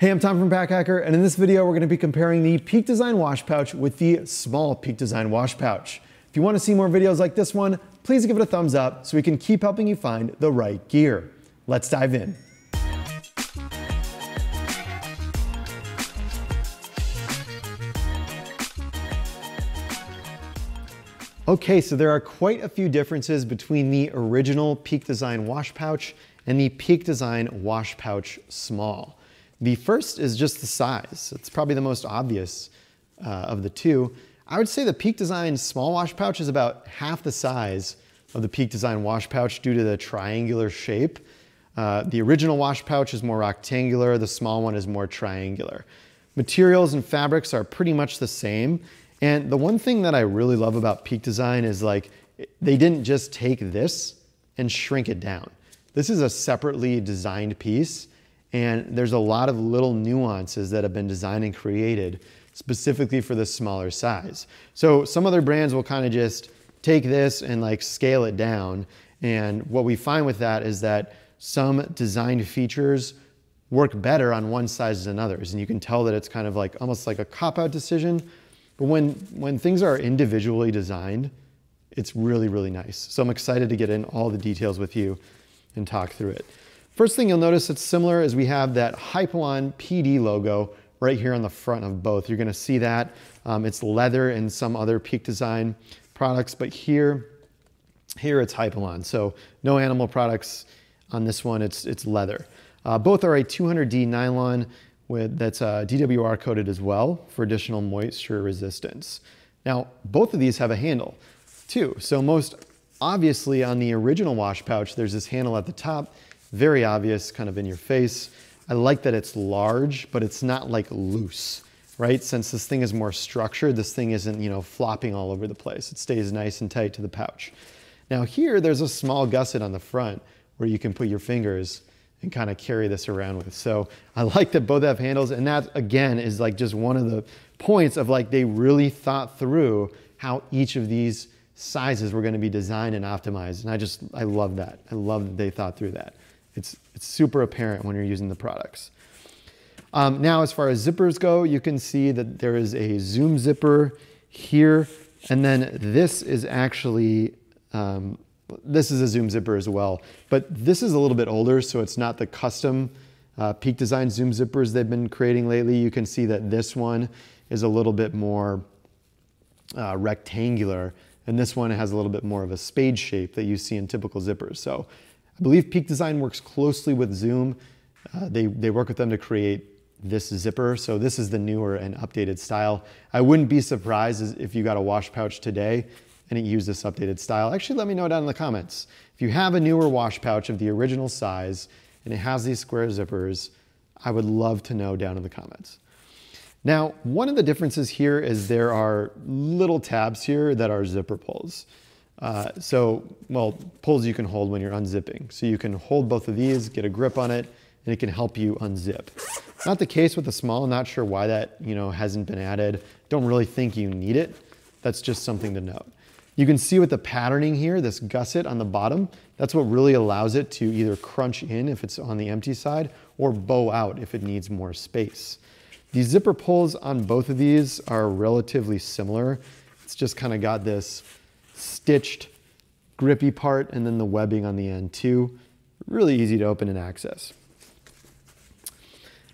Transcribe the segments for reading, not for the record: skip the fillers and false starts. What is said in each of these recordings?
Hey, I'm Tom from Packhacker, and in this video, we're gonna be comparing the Peak Design wash pouch with the small Peak Design wash pouch. If you wanna see more videos like this one, please give it a thumbs up so we can keep helping you find the right gear. Let's dive in. Okay, so there are quite a few differences between the original Peak Design wash pouch and the Peak Design wash pouch small. The first is just the size. It's probably the most obvious of the two. I would say the Peak Design small wash pouch is about half the size of the Peak Design wash pouch due to the triangular shape. The original wash pouch is more rectangular, the small one is more triangular. Materials and fabrics are pretty much the same. And the one thing that I really love about Peak Design is like, they didn't just take this and shrink it down. This is a separately designed piece, and there's a lot of little nuances that have been designed and created specifically for the smaller size. So some other brands will kind of just take this and like scale it down. And what we find with that is that some designed features work better on one size than others. And you can tell that it's kind of like almost like a cop-out decision. But when things are individually designed, it's really, really nice. So I'm excited to get in all the details with you and talk through it. First thing you'll notice that's similar is we have that Hypalon PD logo right here on the front of both. You're gonna see that. It's leather in some other Peak Design products, but here it's Hypalon. So no animal products on this one, it's leather. Both are a 200D nylon that's DWR coated as well for additional moisture resistance. Now, both of these have a handle too. So most obviously on the original wash pouch, there's this handle at the top, very obvious, kind of in your face. I like that it's large, but it's not like loose, right? Since this thing is more structured, this thing isn't, flopping all over the place. It stays nice and tight to the pouch. Now here, there's a small gusset on the front where you can put your fingers and kind of carry this around with. So I like that both have handles, and that again is like just one of the points of like they really thought through how each of these sizes were going to be designed and optimized. And I love that. I love that they thought through that. It's super apparent when you're using the products. Now, as far as zippers go, you can see that there is a zoom zipper here, and then this is actually, this is a zoom zipper as well, but this is a little bit older, so it's not the custom Peak Design zoom zippers they've been creating lately. You can see that this one is a little bit more rectangular, and this one has a little bit more of a spade shape that you see in typical zippers. So I believe Peak Design works closely with Zoom. They work with them to create this zipper. So this is the newer and updated style. I wouldn't be surprised if you got a wash pouch today and it used this updated style. Actually, let me know down in the comments. If you have a newer wash pouch of the original size and it has these square zippers, I would love to know down in the comments. Now, one of the differences here is there are little tabs here that are zipper pulls. Pulls you can hold when you're unzipping. So you can hold both of these, get a grip on it, and it can help you unzip. Not the case with the small. I'm not sure why that hasn't been added. Don't really think you need it. That's just something to note. You can see with the patterning here, this gusset on the bottom, that's what really allows it to either crunch in if it's on the empty side or bow out if it needs more space. The zipper pulls on both of these are relatively similar. It's just kind of got this stitched grippy part and then the webbing on the end too. Really easy to open and access.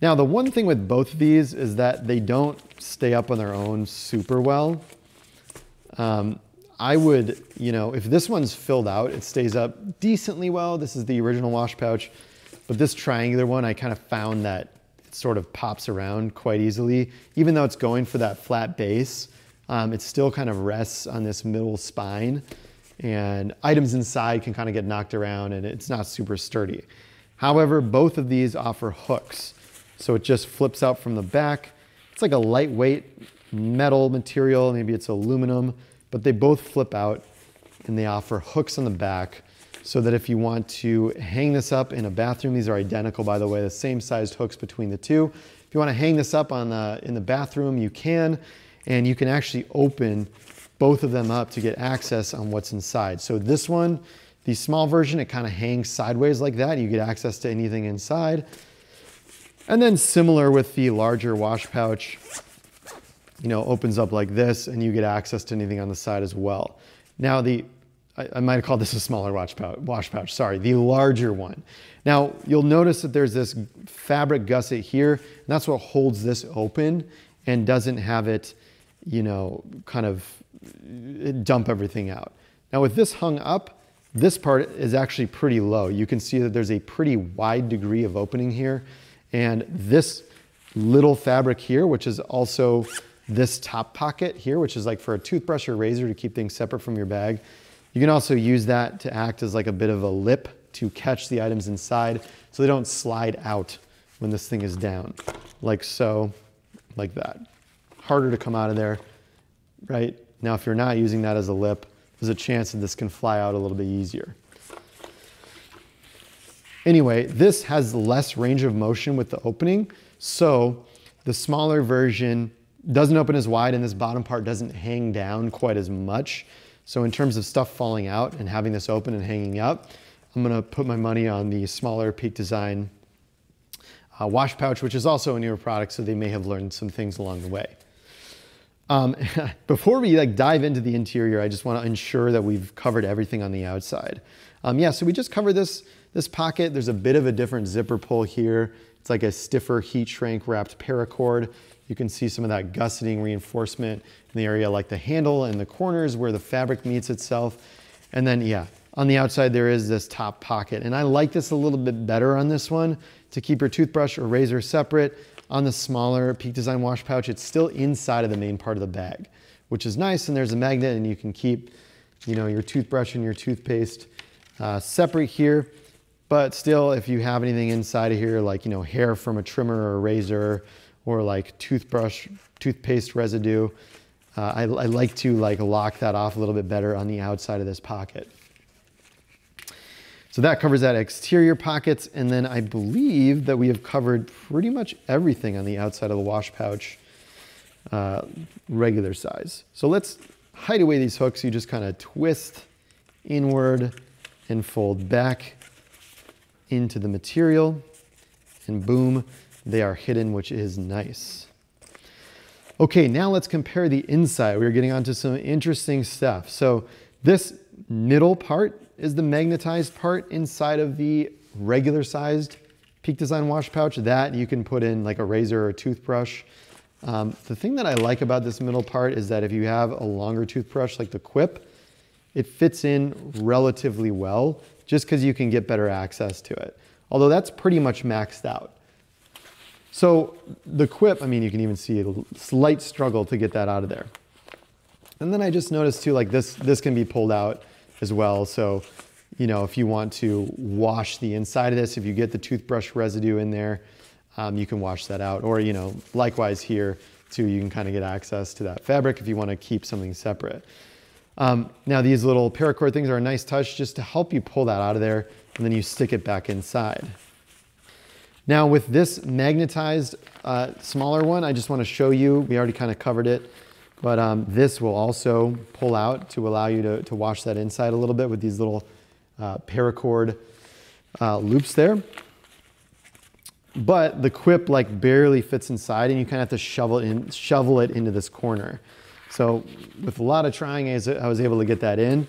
Now the one thing with both of these is that they don't stay up on their own super well. I would, if this one's filled out, it stays up decently well. This is the original wash pouch, but this triangular one, I kind of found that it sort of pops around quite easily. Even though it's going for that flat base, it still kind of rests on this middle spine, and items inside can kind of get knocked around and it's not super sturdy. However, both of these offer hooks. So it just flips out from the back. It's like a lightweight metal material, maybe it's aluminum, but they both flip out and they offer hooks on the back so that if you want to hang this up in a bathroom, these are identical by the way, the same sized hooks between the two. If you want to hang this up in the bathroom, you can. And you can actually open both of them up to get access on what's inside. So this one, the small version, it kind of hangs sideways like that. You get access to anything inside. And then similar with the larger wash pouch, you know, opens up like this and you get access to anything on the side as well. Now I might have called this a smaller wash pouch, sorry, the larger one. Now you'll notice that there's this fabric gusset here, and that's what holds this open and doesn't have it, you know, kind of dump everything out. Now with this hung up, this part is actually pretty low. You can see that there's a pretty wide degree of opening here. And this little fabric here, which is also this top pocket here, which is like for a toothbrush or razor to keep things separate from your bag. You can also use that to act as like a bit of a lip to catch the items inside so they don't slide out when this thing is down, like so, like that. Harder to come out of there, right? Now, if you're not using that as a lip, there's a chance that this can fly out a little bit easier. Anyway, this has less range of motion with the opening, so the smaller version doesn't open as wide and this bottom part doesn't hang down quite as much. So in terms of stuff falling out and having this open and hanging up, I'm gonna put my money on the smaller Peak Design wash pouch, which is also a newer product, so they may have learned some things along the way. Before we dive into the interior, I just want to ensure that we've covered everything on the outside. Yeah, so we just covered this pocket. There's a bit of a different zipper pull here. It's like a stiffer heat shrink wrapped paracord. You can see some of that gusseting reinforcement in the area like the handle and the corners where the fabric meets itself. And then, yeah, on the outside there is this top pocket. And I like this a little bit better on this one to keep your toothbrush or razor separate. On the smaller Peak Design wash pouch, it's still inside of the main part of the bag, which is nice. And there's a magnet and you can keep, you know, your toothbrush and your toothpaste separate here. But still, if you have anything inside of here, like, you know, hair from a trimmer or a razor, or like toothpaste residue, I like to lock that off a little bit better on the outside of this pocket. So that covers that exterior pockets, and then I believe that we have covered pretty much everything on the outside of the wash pouch, regular size. So let's hide away these hooks. You just kind of twist inward and fold back into the material, and boom, they are hidden, which is nice. Okay, now let's compare the inside. We're getting onto some interesting stuff. So this middle part is the magnetized part inside of the regular sized Peak Design wash pouch that you can put in like a razor or a toothbrush. The thing that I like about this middle part is that if you have a longer toothbrush like the Quip, it fits in relatively well just because you can get better access to it. Although that's pretty much maxed out. So the Quip, I mean, you can even see a slight struggle to get that out of there. And then I just noticed too, like this can be pulled out as well. So, you know, if you want to wash the inside of this, if you get the toothbrush residue in there, you can wash that out. Or, you know, likewise here too, you can kind of get access to that fabric if you want to keep something separate. Now these little paracord things are a nice touch just to help you pull that out of there, and then you stick it back inside. Now with this magnetized smaller one, I just want to show you, we already kind of covered it, but this will also pull out to allow you to wash that inside a little bit with these little paracord loops there. But the Quip like barely fits inside, and you kind of have to shovel it into this corner. So with a lot of trying, I was able to get that in.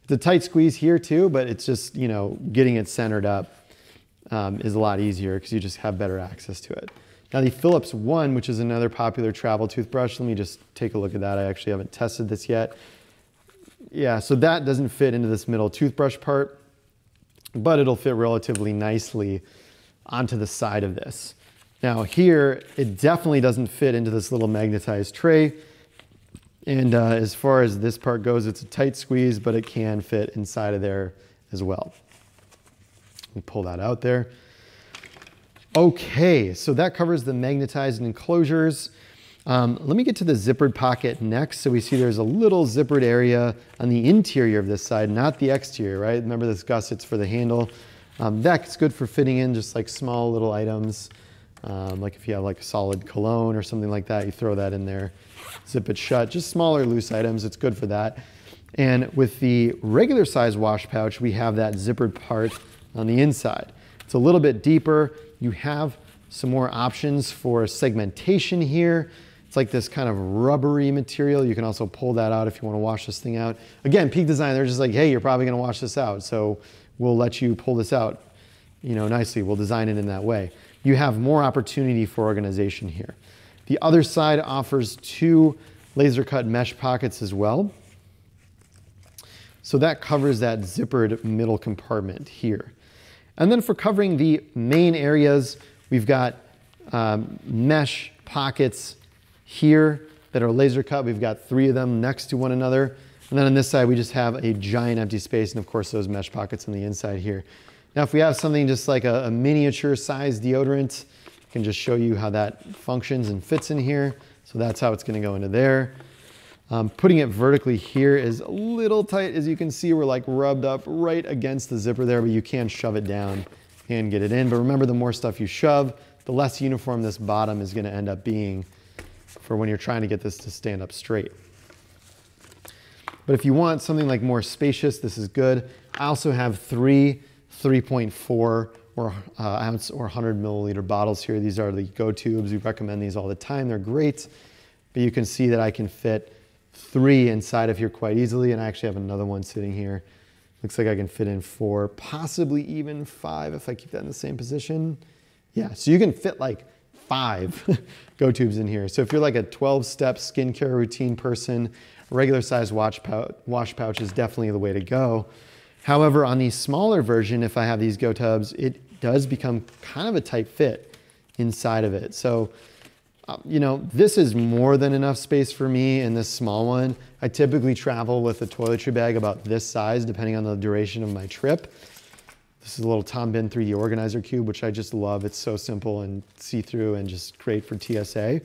It's a tight squeeze here too, but it's just, you know, getting it centered up is a lot easier because you just have better access to it. Now the Philips One, which is another popular travel toothbrush, let me just take a look at that. I actually haven't tested this yet. Yeah, so that doesn't fit into this middle toothbrush part, but it'll fit relatively nicely onto the side of this. Now here, it definitely doesn't fit into this little magnetized tray. And as far as this part goes, it's a tight squeeze, but it can fit inside of there as well. We pull that out there. Okay, so that covers the magnetized enclosures. Let me get to the zippered pocket next. So we see there's a little zippered area on the interior of this side, not the exterior, right? Remember this gusset's for the handle. That's good for fitting in just like small little items. Like if you have like a solid cologne or something like that, you throw that in there, zip it shut, just smaller loose items, it's good for that. And with the regular size wash pouch, we have that zippered part on the inside. It's a little bit deeper. You have some more options for segmentation here. It's like this kind of rubbery material. You can also pull that out if you want to wash this thing out. Again, Peak Design, they're just like, hey, you're probably going to wash this out, so we'll let you pull this out, you know, nicely. We'll design it in that way. You have more opportunity for organization here. The other side offers 2 laser cut mesh pockets as well. So that covers that zippered middle compartment here. And then for covering the main areas, we've got mesh pockets here that are laser cut. We've got 3 of them next to one another. And then on this side, we just have a giant empty space, and of course those mesh pockets on the inside here. Now, if we have something just like a miniature size deodorant, I can just show you how that functions and fits in here. So that's how it's gonna go into there. Putting it vertically here is a little tight. As you can see, we're like rubbed up right against the zipper there, but you can shove it down and get it in. But remember, the more stuff you shove, the less uniform this bottom is gonna end up being for when you're trying to get this to stand up straight. But if you want something like more spacious, this is good. I also have 3 3.4 ounce or 100 milliliter bottles here. These are the Go Tubes. We recommend these all the time. They're great, but you can see that I can fit 3 inside of here quite easily, and I actually have another one sitting here. Looks like I can fit in 4, possibly even 5 if I keep that in the same position. Yeah, so you can fit like 5 Go Tubes in here. So if you're like a 12-step skincare routine person, a regular size wash pouch is definitely the way to go. However, on the smaller version, if I have these Go Tubs, it does become kind of a tight fit inside of it. So, you know, this is more than enough space for me in this small one. I typically travel with a toiletry bag about this size, depending on the duration of my trip. This is a little Tom Bin 3D organizer cube, which I just love. It's so simple and see-through and just great for TSA.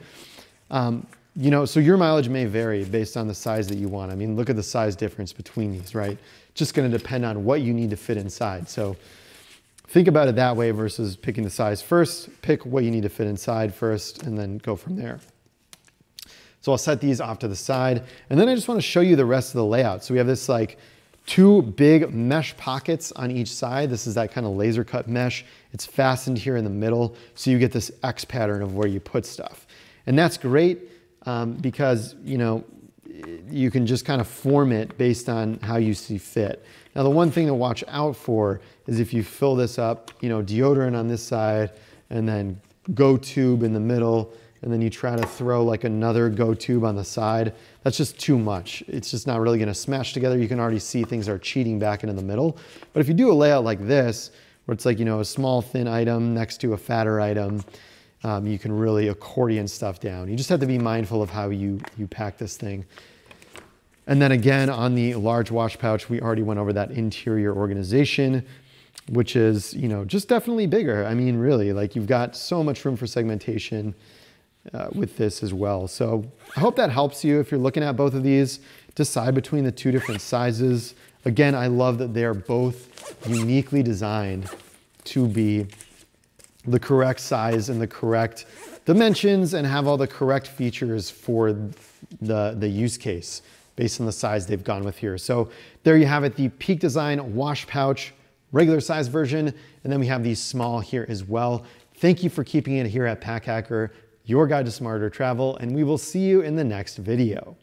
You know, so your mileage may vary based on the size that you want. I mean, look at the size difference between these, right? Just gonna depend on what you need to fit inside. So think about it that way versus picking the size first. Pick what you need to fit inside first and then go from there. So I'll set these off to the side. And then I just wanna show you the rest of the layout. So we have this like 2 big mesh pockets on each side. This is that kind of laser cut mesh. It's fastened here in the middle, so you get this X pattern of where you put stuff. And that's great because, you know, you can just kind of form it based on how you see fit. Now, the one thing to watch out for is if you fill this up, you know, deodorant on this side and then Go Tube in the middle, and then you try to throw like another Go Tube on the side, that's just too much. It's just not really gonna smash together. You can already see things are cheating back into the middle. But if you do a layout like this, where it's like, you know, a small thin item next to a fatter item, you can really accordion stuff down. You just have to be mindful of how you pack this thing. And then again, on the large wash pouch, we already went over that interior organization, which is, you know, just definitely bigger. I mean, really, like you've got so much room for segmentation with this as well. So I hope that helps you. If you're looking at both of these, decide between the 2 different sizes. Again, I love that they are both uniquely designed to be the correct size and the correct dimensions and have all the correct features for the use case based on the size they've gone with here. So there you have it, the Peak Design wash pouch, regular size version, and then we have these small here as well. Thank you for keeping it here at Pack Hacker, your guide to smarter travel, and we will see you in the next video.